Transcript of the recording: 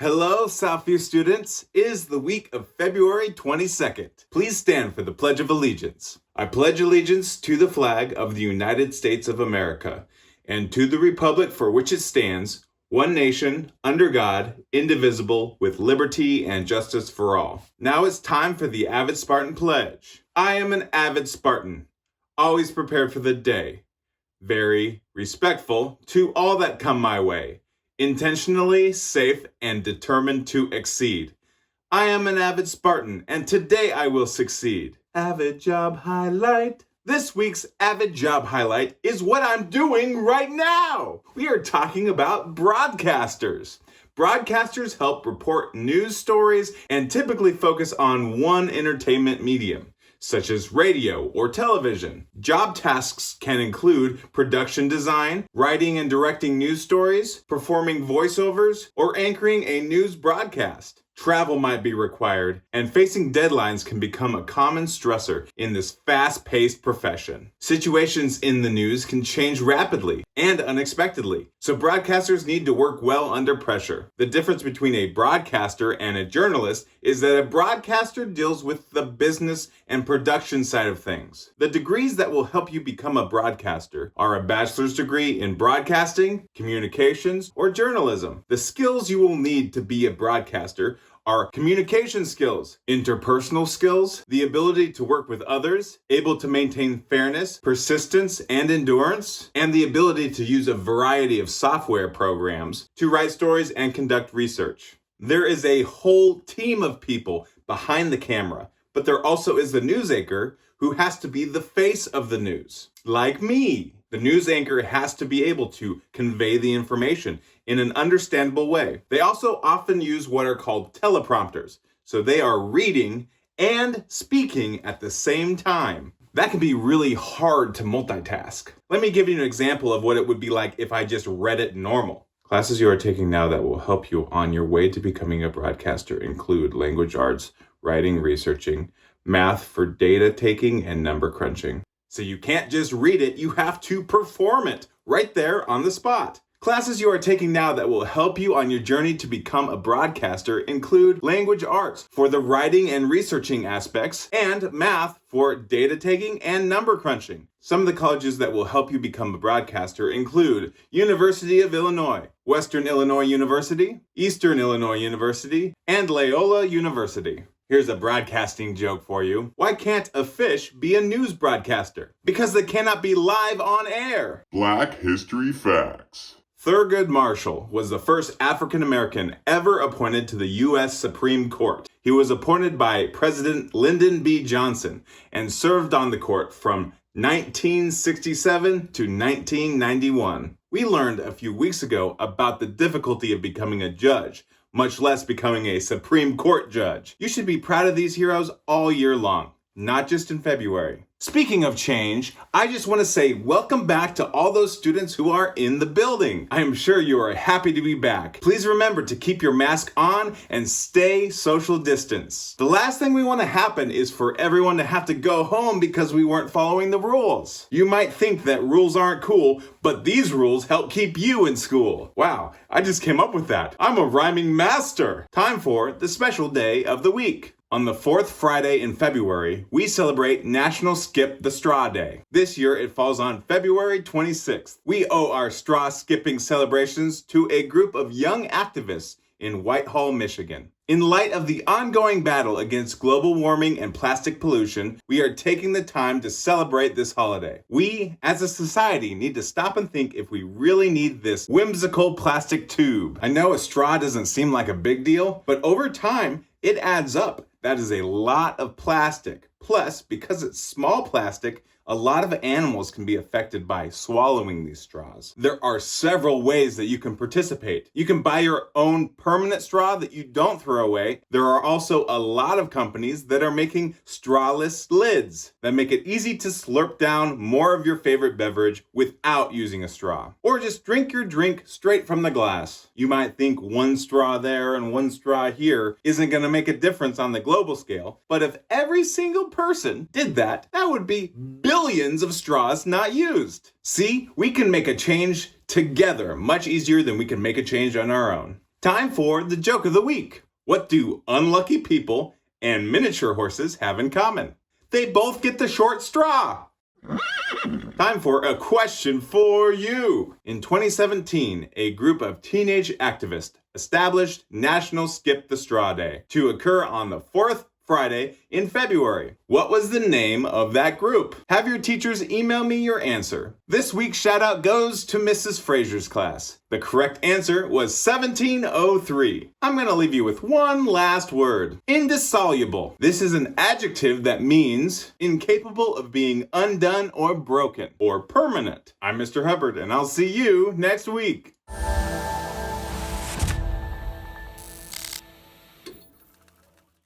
Hello, SVUE students. It is the week of February 22nd. Please stand for the Pledge of Allegiance. I pledge allegiance to the flag of the United States of America and to the republic for which it stands, one nation, under God, indivisible, with liberty and justice for all. Now it's time for the Avid Spartan Pledge. I am an avid Spartan, always prepared for the day, very respectful to all that come my way, intentionally safe and determined to exceed. I am an avid Spartan, and today I will succeed. Avid Job Highlight. This week's Avid Job Highlight is what I'm doing right now. We are talking about broadcasters. Broadcasters help report news stories and typically focus on one entertainment medium, such as radio or television. Job tasks can include production design, writing and directing news stories, performing voiceovers, or anchoring a news broadcast. Travel might be required, and facing deadlines can become a common stressor in this fast-paced profession. Situations in the news can change rapidly and unexpectedly, so broadcasters need to work well under pressure. The difference between a broadcaster and a journalist is that a broadcaster deals with the business and production side of things. The degrees that will help you become a broadcaster are a bachelor's degree in broadcasting, communications, or journalism. The skills you will need to be a broadcaster are communication skills, interpersonal skills, the ability to work with others, able to maintain fairness, persistence, and endurance, and the ability to use a variety of software programs to write stories and conduct research. There is a whole team of people behind the camera, but there also is the news anchor who has to be the face of the news, like me. The news anchor has to be able to convey the information in an understandable way. They also often use what are called teleprompters, so they are reading and speaking at the same time. That can be really hard to multitask. Let me give you an example of what it would be like if I just read it normal. Classes you are taking now that will help you on your way to becoming a broadcaster include language arts, writing, researching, math for data taking, and number crunching. So you can't just read it, you have to perform it right there on the spot. Classes you are taking now that will help you on your journey to become a broadcaster include language arts for the writing and researching aspects, and math for data taking and number crunching. Some of the colleges that will help you become a broadcaster include University of Illinois, Western Illinois University, Eastern Illinois University, and Loyola University. Here's a broadcasting joke for you. Why can't a fish be a news broadcaster? Because they cannot be live on air. Black History Facts. Thurgood Marshall was the first African American ever appointed to the U.S. Supreme Court. He was appointed by President Lyndon B. Johnson and served on the court from 1967 to 1991. We learned a few weeks ago about the difficulty of becoming a judge, much less becoming a Supreme Court judge. You should be proud of these heroes all year long, not just in February. Speaking of change, I just want to say welcome back to all those students who are in the building. I am sure you are happy to be back. Please remember to keep your mask on and stay social distance. The last thing we want to happen is for everyone to have to go home because we weren't following the rules. You might think that rules aren't cool, but these rules help keep you in school. Wow, I just came up with that. I'm a rhyming master. Time for the special day of the week. On the fourth Friday in February, we celebrate National Skip the Straw Day. This year, it falls on February 26th. We owe our straw skipping celebrations to a group of young activists in Whitehall, Michigan. In light of the ongoing battle against global warming and plastic pollution, we are taking the time to celebrate this holiday. We, as a society, need to stop and think if we really need this whimsical plastic tube. I know a straw doesn't seem like a big deal, but over time, it adds up. That is a lot of plastic. Plus, because it's small plastic, a lot of animals can be affected by swallowing these straws. There are several ways that you can participate. You can buy your own permanent straw that you don't throw away. There are also a lot of companies that are making strawless lids that make it easy to slurp down more of your favorite beverage without using a straw. Or just drink your drink straight from the glass. You might think one straw there and one straw here isn't going to make a difference on the global scale, but if every single person did that, that would be billions of straws not used. See, we can make a change together much easier than we can make a change on our own. Time for the joke of the week. What do unlucky people and miniature horses have in common? They both get the short straw. Time for a question for you. In 2017, a group of teenage activists established National Skip the Straw Day to occur on the fourth Friday in February. What was the name of that group? Have your teachers email me your answer. This week's shout out goes to Mrs. Fraser's class. The correct answer was 1703. I'm going to leave you with one last word. Indissoluble. This is an adjective that means incapable of being undone or broken or permanent. I'm Mr. Hubbard, and I'll see you next week.